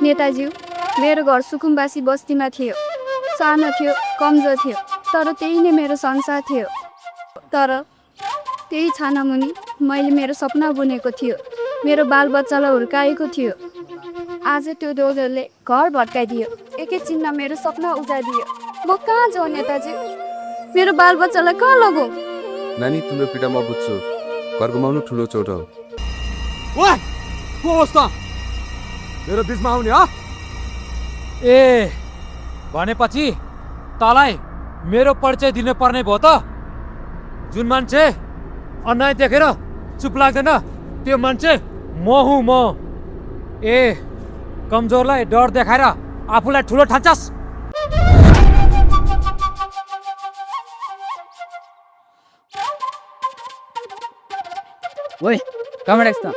नेताज्यू, मेरो घर सुकुम्बासी बस्तीमा थियो। सानो थियो, कमजोर थियो, तर त्यही नै मेरो संसार थियो। तर त्यही छानामुनि मैले मेरो सपना बुनेको थियो, मेरो बालबच्चालाई हुर्काएको थियो। आज त्यो दोधोले घर भत्काइदियो, एकैछिनमा मेरो सपना उजाडिदियो। म कहाँ जाउँ नेताजी? मेरो बालबच्चालाई कहाँ लगौँ? नानी, तिम्रो पीडा म बुझ्छु। घर गुमाउनु ठुलो चोट हो। ओए, को होस् त मेरो बिचमा आउने? ए भनेपछि तँलाई मेरो परिचय दिनु पर्ने भयो त? जुन मान्छे अन्याय देखेर चुप लाग्दैन त्यो मान्छे म हुँ म। ए कमजोरलाई डर देखाएर आफूलाई ठुलो ठान्छस्? ओए कहाँबाट आइस् त?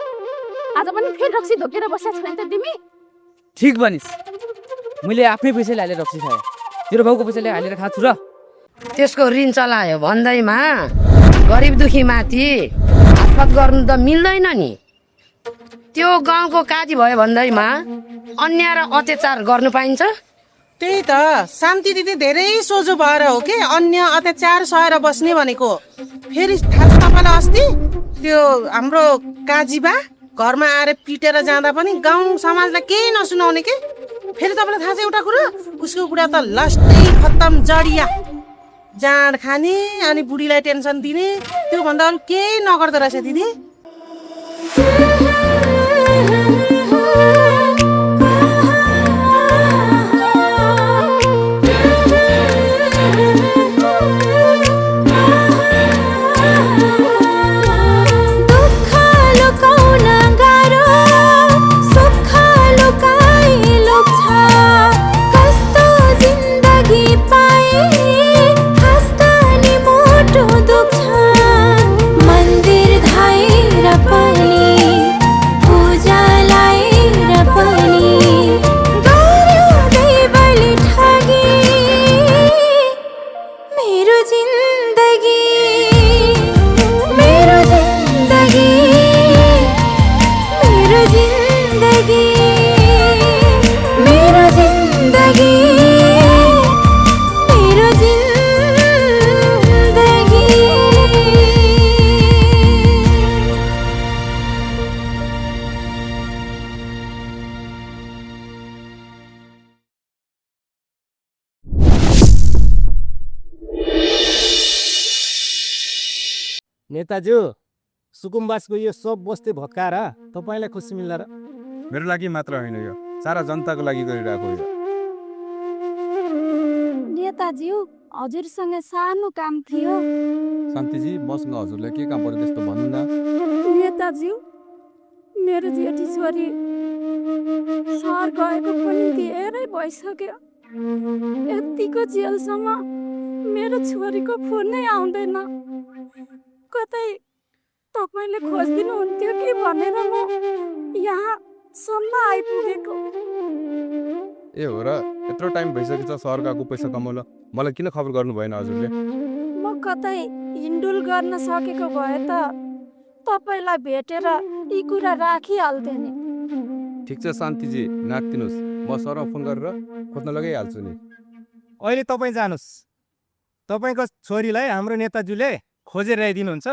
आज पनि फेरि रक्सी धोकेर बसेको छैन त तिमी? ठिक भनिस्, मैले आफ्नै पैसाले हालेर रक्सी खाएँ, तेरो बाउको पैसाले हालेर खाएको छु र? त्यसको ऋण चलायो भन्दैमा गरिब दुखी माथि हातपात गर्नु त मिल्दैन नि। त्यो गाउँको काजी भयो भन्दैमा अन्याय र अत्याचार गर्नु पाइन्छ? त्यही त, शान्ति दिदी धेरै सोझो भएर हो कि अन्य अत्याचार सहेर बस्ने भनेको। फेरि थाहा छ तपाईँलाई अस्ति त्यो हाम्रो काजीबा घरमा आएर पिटेर जाँदा पनि गाउँ समाजलाई केही नसुनाउने के? फेरि तपाईँलाई थाहा छ एउटा कुरो, उसको बुढा त लास्टै खत्तम जडिया, जाँड खाने अनि बुढीलाई टेन्सन दिने, त्योभन्दा अरू केही नगर्दो रहेछ दिदी। नेताज्यू, सुकुम्बासको यो सब बस्ती भत्काएर तपाईँलाई खुसी मिल्ला र? मेरो लागि मात्र होइन, यो सारा जनताको लागि गरिरहेको हो। नेताज्यू, हजुरसँग सानो काम थियो। शान्तिजी, मसँग हजुरलाई के काम पर्यो त्यस्तो भन्नु न। नेताज्यू, मेरो जेठी छोरी सहर गएको पनि धेरै भइसक्यो। यतिको जेलसम्म मेरो छोरीको फोनै आउँदैन। कतै तपाईँले खोजिदिनुहुन्थ्यो कि भनेर म यहाँसम्म आइपुगेको। ए हो र, यत्रो टाइम भइसकेछ सहर गएको पैसा कमाउन, मलाई किन खबर गर्नु भएन हजुरले? म कतै हिन्डुल गर्न सकेको भए त तपाईँलाई भेटेर यी कुरा राखिहाल्थेँ नि। ठिक छ शान्तिजी, नाक्दिनुहोस्, म सहरमा फोन गरेर खोज्न लगाइहाल्छु नि। अहिले तपाईँ जानुहोस्, तपाईँको छोरीलाई हाम्रो नेताज्यूले खोजेर ल्याइदिनुहुन्छ।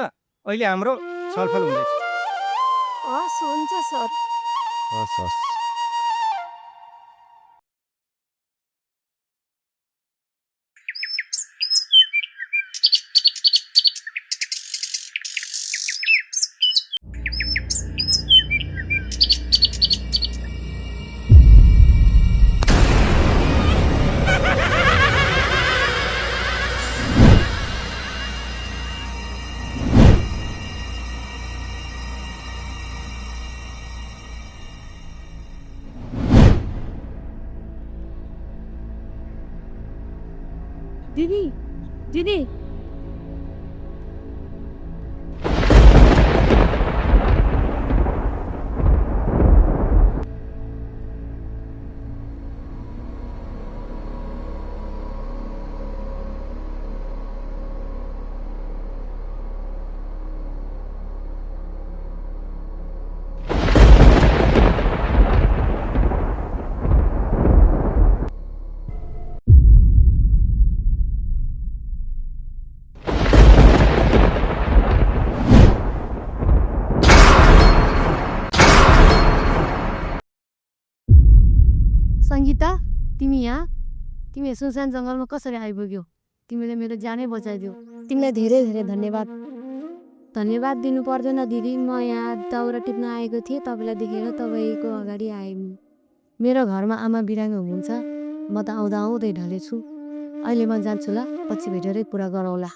अहिले हाम्रो छलफल हुँदैछ। हस्, हुन्छ सर। हस् हस्। दिदी, दिदी, सङ्गीता तिमी यहाँ तिमी सुनसान जङ्गलमा कसरी आइपुग्यौ तिमीले मेरो ज्यानै बचाइदियो तिमीलाई धेरै धेरै धन्यवाद धन्यवाद दिनु पर्दैन दिदी म यहाँ दाउरा टिप्न आएको थिएँ तपाईँलाई देखेर तपाईँको अगाडि आएँ मेरो घरमा आमा बिरामी हुनुहुन्छ म त आउँदा आउँदै ढलेछु अहिले म जान्छु ल पछि भेटेरै कुरा गरौँला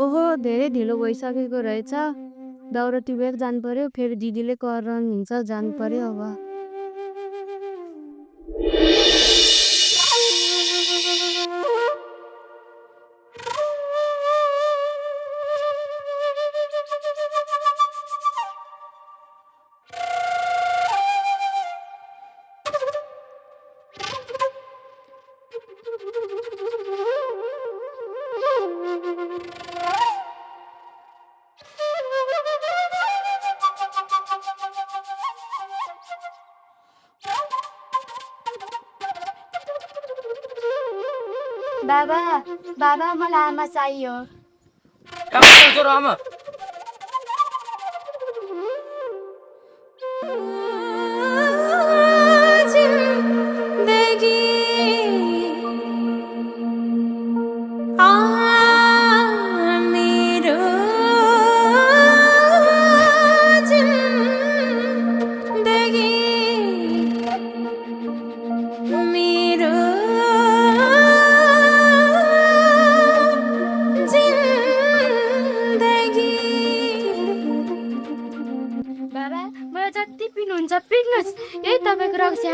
ओहो धेरै ढिलो भइसकेको रहेछ दाउरा टिपेर जानु पर्यो फेरि दिदीले कराउनुहुन्छ जानु पर्यो अब बाबा बाबा मलाई आमा चाहियो आमा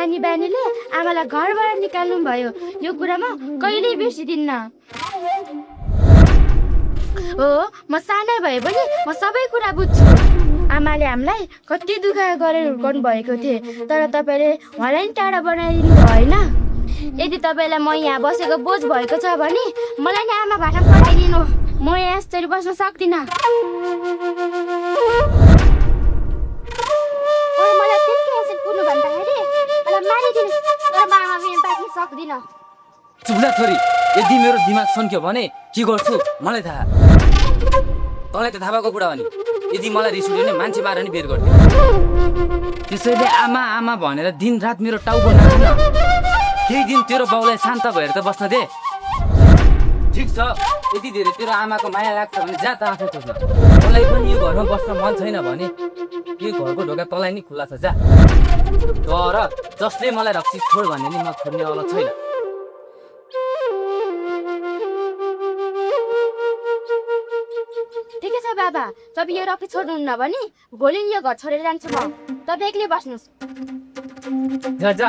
सानी बानीले आमालाई घरबाट निकाल्नु भयो यो कुरामा कहिल्यै बिर्सिदिन्न हो म सानै भए पनि म सबै कुरा बुझ्छु आमाले हामीलाई कति दुःख गरेर हुर्काउनु भएको थिए तर तपाईँले उहाँलाई नि टाढा बनाइदिनु भएन यदि तपाईँलाई म यहाँ बसेको बोझ भएको छ भने मलाई नि आमा भाटा पठाइदिनु म यहाँ यसरी बस्न सक्दिनँ मलाई त्यति यसरी पुग्नु भन्दाखेरि चुप्ला छोरी यदि मेरो दिमाग सन्क्यो भने के गर्छु मलाई थाहा तँलाई त थाहा भएको कुरा हो नि यदि मलाई रिस उठ्यो भने मान्छे मारेर नि बेर गर्थ्यो त्यसैले आमा आमा भनेर दिन रात मेरो टाउको नाच्न केही दिन तेरो बाउलाई शान्त भएर त बस्न दे ठिक छ यति धेरै तेरो आमाको माया लाग्छ भने जा त आफै खोज्न तँलाई पनि यो घरमा बस्न मन छैन भने यो घरको ढोका तँलाई नि खुल्ला छ जा तर जसले मलाई रक्सी छोड भन्ने नि म छोड्नेवाला छैन ठिकै छ बाबा तपाईँ यो रक्सी छोड्नुहुन्न भने भोलि यो घर छोडेर जान्छु म तपाईँ एक्लै बस्नुहोस् जा जा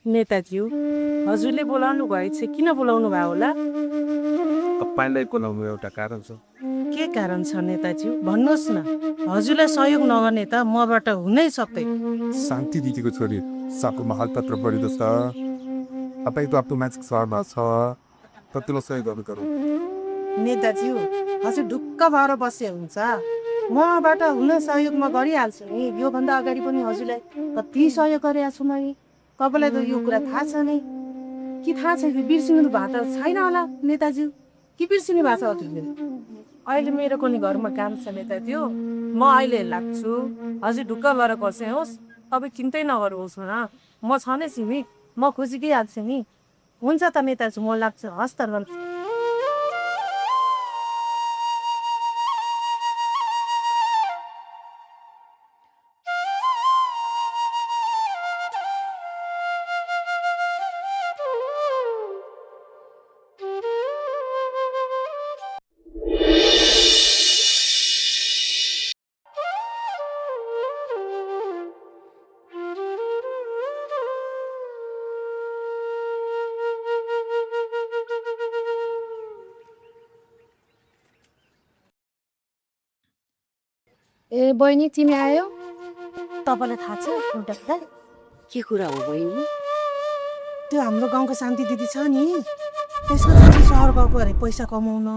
नेताज्यू हजुरले बोलाउनु भएछ किन बोलाउनु भयो होला तपाईँलाई बोलाउनु एउटा कारण छ के कारण छ नेताज्यू भन्नुहोस् न हजुरलाई सहयोग नगर्ने त मबाट हुनै सक्दैन शान्ति दिदीको छोरी सापुमा हालपत्र पढिदो छ तपाईँ त आफ्नो म्याजिक सहरमा छ कतिलाई सहयोग गर्नु गरौँ नेताज्यू हजुर ढुक्क भएर बसे हुन्छ मबाट हुन सहयोग म गरिहाल्छु नि योभन्दा अगाडि पनि हजुरलाई कति सहयोग गरेको छु मैले तपाईँलाई त यो कुरा थाहा छ नि कि थाहा छैन बिर्सिनु भएको त छैन होला नेताज्यू के बिर्सिनु भएको छ हजुरले अहिले मेरो कुनै घरमा काम छ नेताज्यू, म अहिले लाग्छु। हजुर ढुक्क भएर बस्नुहोस्, तपाईँ चिन्तै नगर्नुहोस् न, म छ नै छिमेक, म खोजिदिइहाल्छु नि। हुन्छ त नेताज्यू, म लाग्छु, हस् त। ए बहिनी तिमी आयो? तपाईँलाई थाहा छ एउटा कुरा? के कुरा हो बहिनी? त्यो हाम्रो गाउँको शान्ति दिदी छ नि, त्यसको छोरी सहर गएको अरे पैसा कमाउन।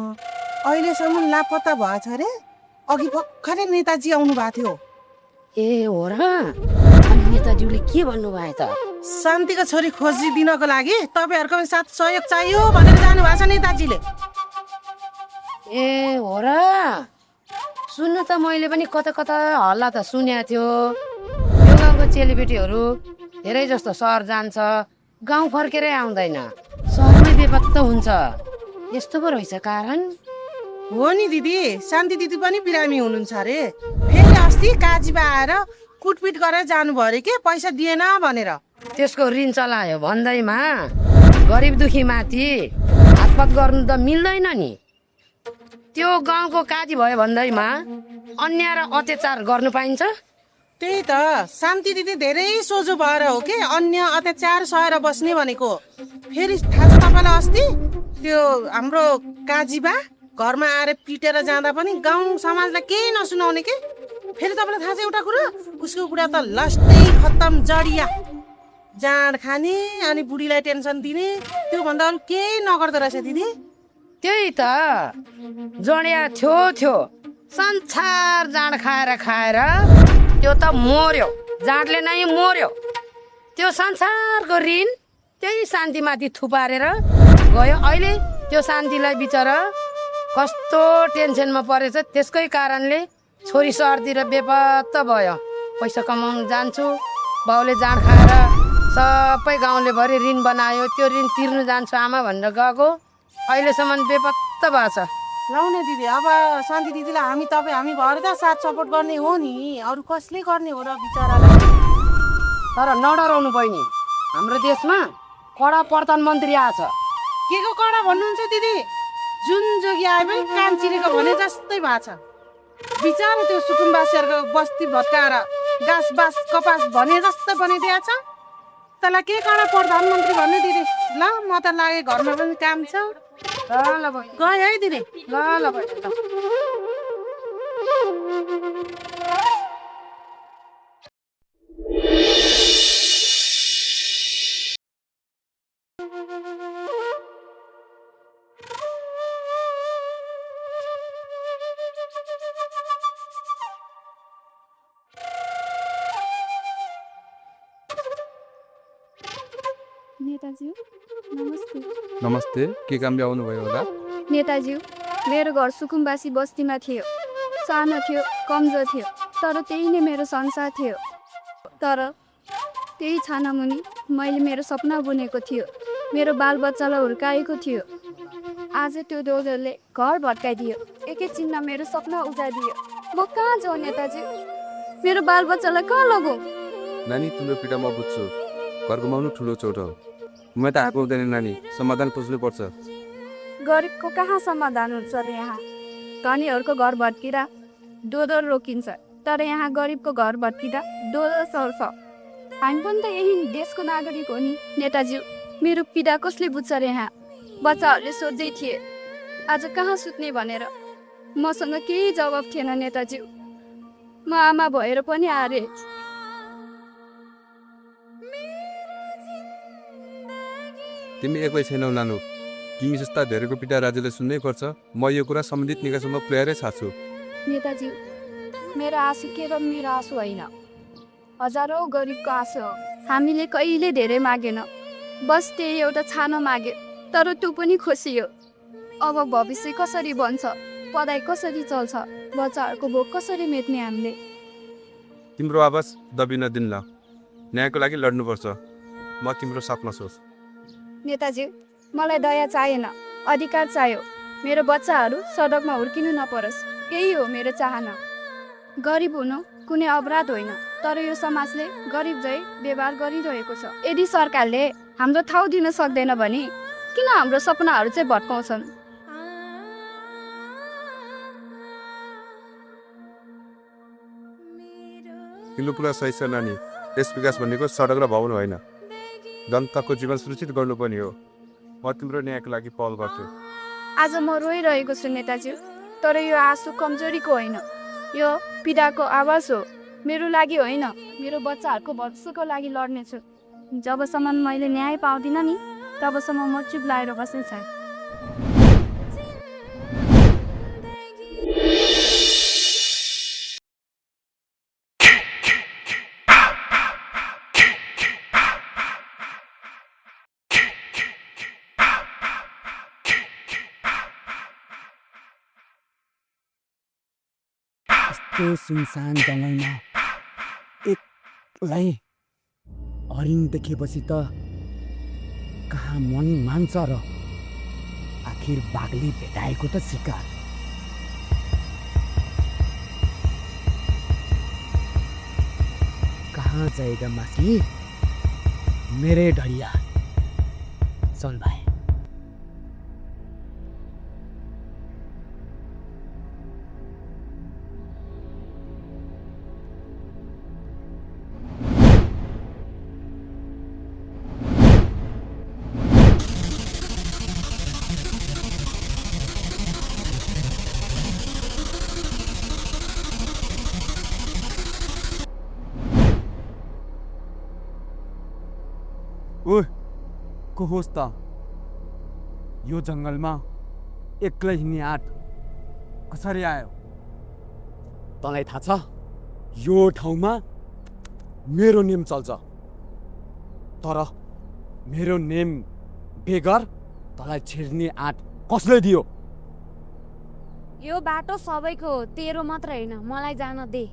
अहिलेसम्म लापत्ता भएछ अरे। अघि भर्खरै नेताजी आउनु भएको थियो। ए हो र? अनि नेताज्यूले के भन्नुभयो त? शान्तिको छोरी खोजिदिनको लागि तपाईँहरूको साथ सहयोग चाहियो भनेर जानुभएको छ नेताजीले। ए हो र? सुन्नु त मैले पनि कता कता हल्ला त सुनेको थियो। यो गाउँको चेलीबेटीहरू धेरै जस्तो सहर जान्छ, गाउँ फर्केरै आउँदैन, सहरमै बेपत्ता हुन्छ। यस्तो पो रहेछ कारण? हो नि दिदी, शान्ति दिदी पनि बिरामी हुनुहुन्छ अरे। फेरि अस्ति काजीबा आएर कुटपिट गरेर जानुभयो अरे के, पैसा दिएन भनेर। त्यसको ऋण चलायो भन्दैमा गरिब दुखी माथि हातपात गर्नु त मिल्दैन नि। त्यो गाउँको काजी भयो भन्दैमा अन्याय र अत्याचार गर्नु पाइन्छ? त्यही त, शान्ति दिदी धेरै सोझो भएर हो कि अन्य अत्याचार सहेर बस्ने भनेको। फेरि थाहा छ तपाईँलाई अस्ति त्यो हाम्रो काजीबा घरमा आएर पिटेर जाँदा पनि गाउँ समाजलाई केही नसुनाउने के। फेरि तपाईँलाई थाहा छ एउटा कुरा, उसको बुढा त लास्टै खत्तम जडिया, जाँड खाने अनि बुढीलाई टेन्सन दिने, त्योभन्दा अरू केही नगर्दो रहेछ दिदी। त्यही त, जडिया थियो संसार जाँड खाएर खाएर त्यो त मर्यो, जाँडले नै मर्यो। त्यो संसारको ऋण त्यही शान्तिमाथि थुपारेर गयो। अहिले त्यो शान्तिलाई बिचरा कस्तो टेन्सनमा परेछ, त्यसकै कारणले छोरी सहरतिर बेपत्ता भयो। पैसा कमाउनु जान्छु, बाउले जाँड खाएर सबै गाउँले भरि ऋण बनायो, त्यो ऋण तिर्नु जान्छु आमा भनेर गएको, अहिलेसम्म बेपत्ता भएको छ। लाउने दिदी, अब शान्ति दिदीलाई हामी भएर त साथ सपोर्ट गर्ने हो नि, अरू कसले गर्ने हो र बिचरालाई। तर नडराउनु बहिनी, हाम्रो देशमा कडा प्रधानमन्त्री आछ। के को कडा भन्नुहुन्छ दिदी? जुन जोगी आए पनि कान चिरेको भने जस्तै भएको छ। बिचरा त्यो सुकुम्बासीहरूको बस्ती भत्काएर घाँस बाँस कपास भने जस्तो बनाइदिएको छ। त्यसलाई के कडा प्रधानमन्त्री भन्ने दिदी? ल म त लागे, घरमा पनि काम छ। ल बहिनी, गएँ है दिदी। ल बहिनी ल। नेताज्यू नमस्ते। नमस्ते, के कामले आउनुभयो होला? नेताज्यू, मेरो घर सुकुम्बासी बस्तीमा थियो। सानो थियो, कमजोर थियो, तर त्यही नै मेरो संसार थियो। तर त्यही छानामुनि मैले मेरो सपना बुनेको थियो, मेरो बालबच्चालाई हुर्काएको थियो। आज त्यो दोधरले घर भत्काइदियो, एकैछिनमा मेरो सपना उजाडिदियो। म कहाँ जाउँ नेताजी? मेरो बालबच्चालाई कहाँ लगौँ? नानी, तिम्रो पीडा म बुझ्छु। घर गुमाउनु ठुलो चोट हो। म त आएको हुँदैन नानी, समाधान खोज्नु पर्छ। गरिबको कहाँ समाधान हुन्छ र यहाँ? धनीहरूको घर भत्किँदा दोधर रोकिन्छ, तर यहाँ गरिबको घर भत्किँदा दोधर सर्छ। हामी पनि त यही देशको नागरिक हो नि नेताज्यू। मेरो पीडा कसले बुझ्छ र यहाँ? बच्चाहरूले सोध्दै थिए आज कहाँ सुत्ने भनेर। मसँग केही जवाफ थिएन नेताज्यू। म आमा भएर पनि हारे। तिमी एक्लै छैनौ नानु, तिमी जस्ता धेरैको पीडा राज्यले सुन्नै पर्छ। म यो कुरा सम्बन्धित निकायसम्म पुर्याएरै छाड्छु। नेताजी, मेरो आँसु केवल मेरो आँसु होइन, हजारौँ गरिबको आँसु हो। हामीले कहिले धेरै मागेन, बस त्यही एउटा छानो मागे, तर त्यो पनि खुसी हो। अब भविष्य कसरी बन्छ पढाइ कसरी चल्छ, बच्चाहरूको भोक कसरी मेट्ने हामीले? तिम्रो आवाज दबिन दिन्न। न्यायको लागि लड्नुपर्छ। म तिम्रो साथमा छु। नेताजी, मलाई दया चाहिएन, अधिकार चाहियो। मेरो बच्चाहरू सडकमा हुर्किनु नपरोस्, यही हो मेरो चाहना। गरिब हुनु कुनै अपराध होइन, तर यो समाजले गरिब झै व्यवहार गरिरहेको छ। यदि सरकारले हाम्रो ठाउँ दिन सक्दैन भने किन हाम्रो सपनाहरू चाहिँ भट्काउँछन्? तिम्रो कुरा सही छ नानी। देश विकास भनेको सडक र भवन होइन, जनताको जीवन सुरक्षित गर्नुपर्ने हो। म तिम्रो न्यायको लागि पहल गर्छु। आज म रोइरहेको छु नेताजी, तर यो आँसु कमजोरीको होइन, यो पीडाको आवाज हो। मेरो लागि होइन, मेरो बच्चाहरूको भविष्यको लागि लड्नेछु। जबसम्म मैले न्याय पाउँदिनँ नि, तबसम्म म चुप लाएर बस्ने छ। यस्तो सुनसान जङ्गलमा एक्लै हरिण देखेपछि त कहाँ मन मान्छ र? आखिर बाघले भेटाएको त शिकार। कहाँ जाएगा मासी मेरे ढडिया? चल भाइ। ओए को होस् त? यो जङ्गलमा एक्लै हिँड्ने आँट कसरी आयो? तँलाई थाहा छ यो ठाउँमा मेरो नेम चल्छ, तर मेरो नेम बेगर तँलाई छिर्ने आँट कसले दियो? यो बाटो सबैको हो, तेरो मात्र होइन, मलाई जान दे।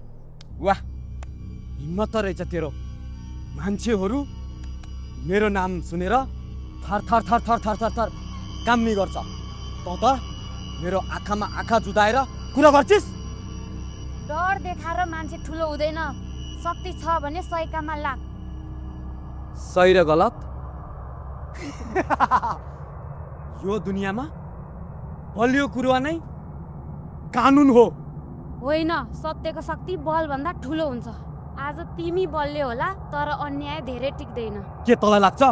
वाह, हिम्मत त रहेछ तेरो। मान्छेहरू मेरो नाम सुनेर थर थर थर थर थर थर थर काम्ने गर्छ। त मेरो आँखामा आँखा जुदाएर कुरा गर्छिस्? डर देखाएर मान्छे ठुलो हुँदैन, शक्ति छ भने सही काममा लाग। सही र गलत यो दुनियाँमा बलियो कुरो नै कानुन हो। होइन, सत्यको शक्ति बलभन्दा ठुलो हुन्छ। आज तिमी बलियो होला, तर अन्याय धेरै टिक्दैन। के तँलाई लाग्छ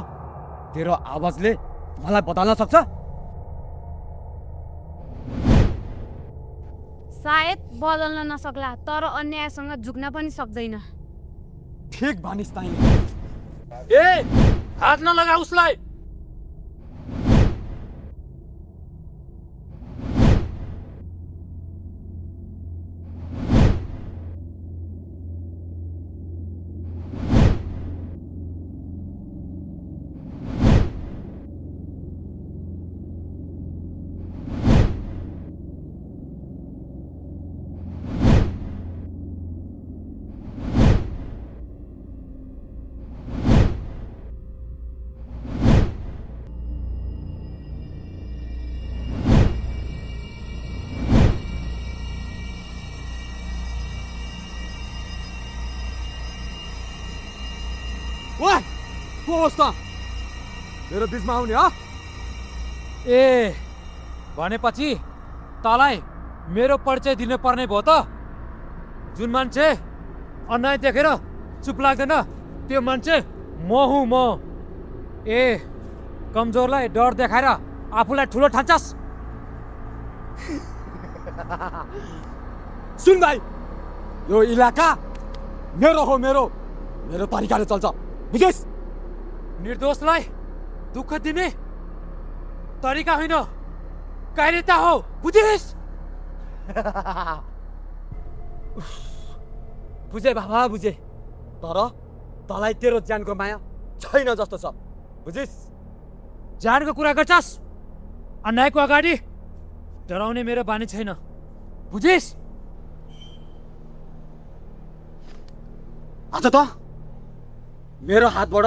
तेरो आवाजले मलाई बदल्न सक्छ? सायद बदल्न नसक्ला, तर अन्यायसँग झुक्न पनि सक्दैन। ठिक भनिस् ताई। ए हात नलगा उसलाई। वाह, को होस् त मेरो बिचमा आउने? ए भनेपछि तँलाई मेरो परिचय दिनु पर्ने भयो त? जुन मान्छे अन्याय देखेर चुप लाग्दैन त्यो मान्छे म हुँ म। ए कमजोरलाई डर देखाएर आफूलाई ठुलो ठान्छस्? सुन भाइ, यो इलाका मेरो हो, मेरो मेरो तरिकाले चल्छ, बुझिस्? निर्दोषलाई दुःख दिने तरिका होइन, कायरता हो, बुझिस्? बुझे बाबा बुझे, तर तँलाई तेरो ज्यानको माया छैन जस्तो छ, बुझिस्? जानको कुरा गर्छस्? अन्यायको अगाडि डराउने मेरो बानी छैन। बुझिस? आज त मेरो हातबाट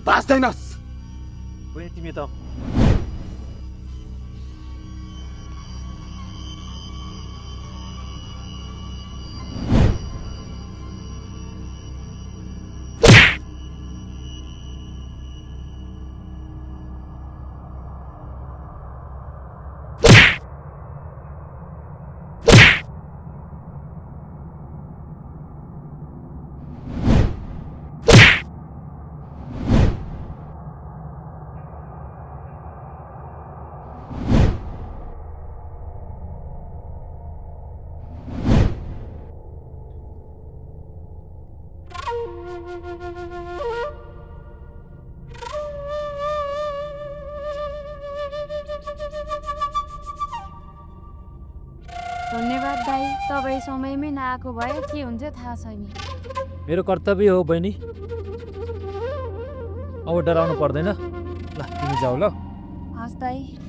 बाँच्दैनस्। बहिनी तिमी त धन्यवाद दाई, तपाईँ समयमै नआएको भए के हुन्छ थाहा छैन। मेरो कर्तव्य हो बहिनी। अब डराउनु पर्दैन। ल तिमी जाऊ ल। हस् दाई।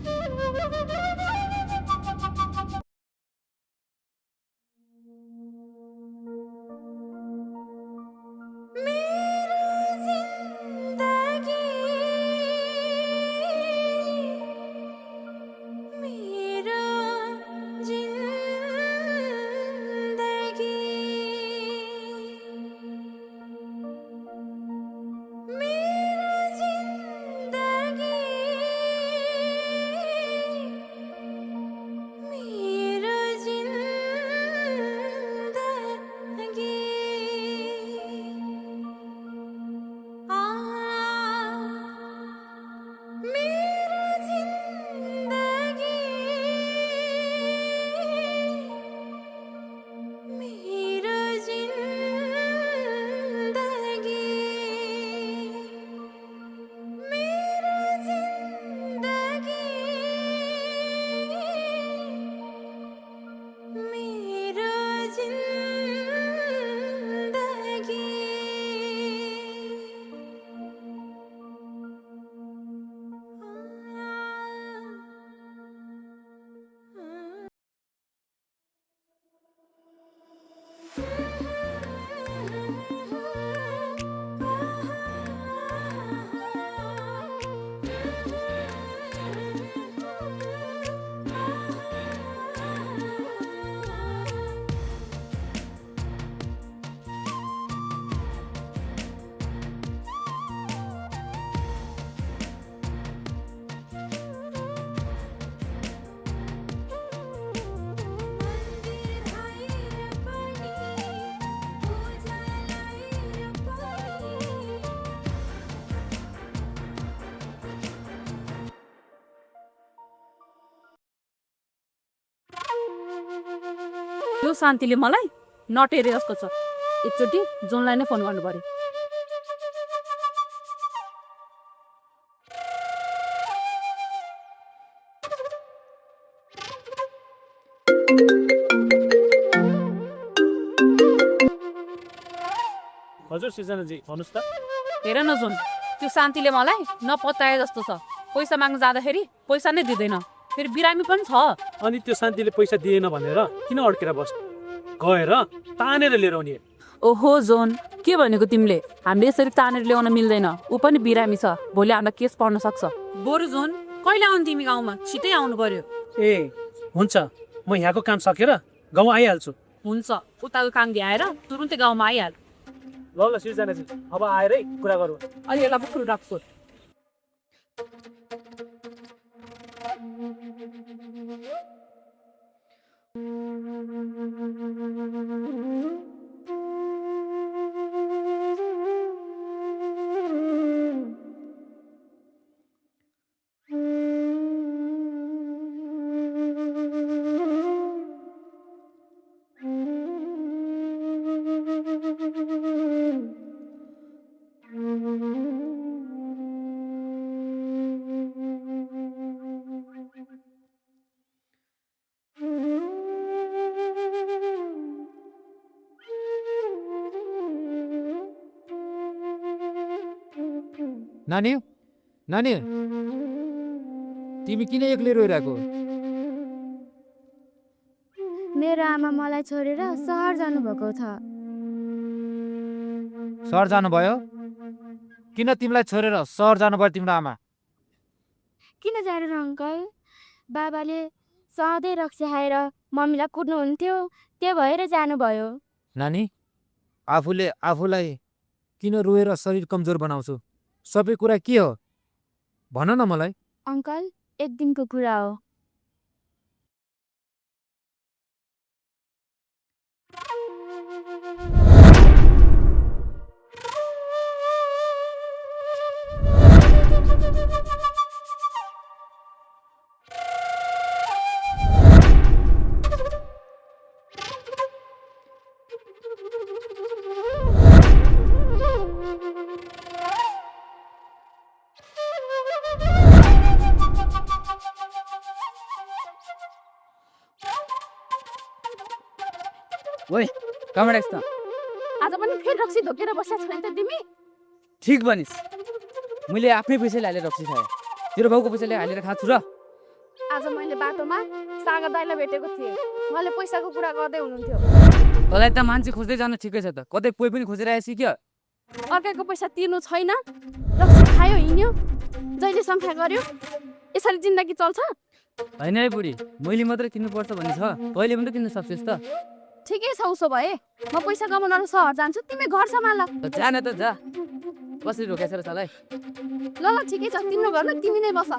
यो शान्तिले मलाई नटेरे जस्तो छ। एकचोटि जोनलाई नै फोन गर्नु पर्यो। हजुर सृजनाजी भन्नुहोस् त। हेर न जोन, त्यो शान्तिले मलाई नपत्याए जस्तो छ। पैसा माग्न जाँदाखेरि पैसा नै दिँदैन, फेरि बिरामी पनि छ। अनि त्यो शान्तिले पैसा दिएन भनेर किन अड्केर बस्नु? गएर तानेर लिएर आउने। ओहो जोन, के भनेको तिमीले? हामीले यसरी तानेर ल्याउन मिल्दैन। ऊ पनि बिरामी छ, भोलि हामीलाई केस पर्न सक्छ। बरु जोन, कहिले आउनु तिमी गाउँमा? छिटै आउनु पर्यो। ए हुन्छ, म यहाँको काम सकेर गाउँ आइहाल्छु। हुन्छ, उताको काम भ्याएर तुरुन्तै गाउँमा आइहाल। ल ल सृजनाजी, अब आएरै कुरा गरौँ। अलि यसलाई बुकुरु राख्छु। नानी नानी, तिमी किन एक्लै रोइरहेको? मेरो आमा मलाई छोडेर सहर जानुभएको छ। सहर जानुभयो? किन तिमीलाई छोडेर सहर जानुभयो तिम्रो आमा? किन जानु र अङ्कल? बाबाले सधैँ रक्सी खाएर मम्मीलाई कुट्नुहुन्थ्यो, त्यो भएर जानुभयो। नानी, आफूले आफूलाई किन रोएर शरीर कमजोर बनाउँछु? सबै कुरा के हो भन न मलाई। अङ्कल, एक दिनको कुरा हो। ओइ कहाँबाट आइस् त? आज पनि फेरि रक्सी धोकेर बसेको छैन त तिमी? ठिक भनिस्, मैले आफ्नै पैसाले हालेर रक्सी खाएँ, तेरो बाउको पैसाले हालेर खान्छु र? आज मैले बाटोमा सागर दाइलाई भेटेको थिएँ। मैले पैसाको कुरा गर्दै हुनुहुन्थ्यो। तँलाई त मान्छे खोज्दै जानु ठिकै छ त, कतै पोइ पनि खोजेर आएपछि क्या? अर्काको पैसा तिर्नु छैन, रक्सी खायो हिँड्यो, जहिले सङ्ख्या गर्यो, यसरी जिन्दगी चल्छ? होइन है बुढी, मैले मात्रै किन्नुपर्छ भन्ने छ, तैँले पनि त किन्न सक्छस् त। ठिकै छ, उसो भए म पैसा कमाउन सहर जान्छु, तिमी घर सम्हाल। त जा न त जा, कसरी रोकेछ र तँलाई? ल ल ठिकै छ, तिम्रो घरमा तिमी नै बस।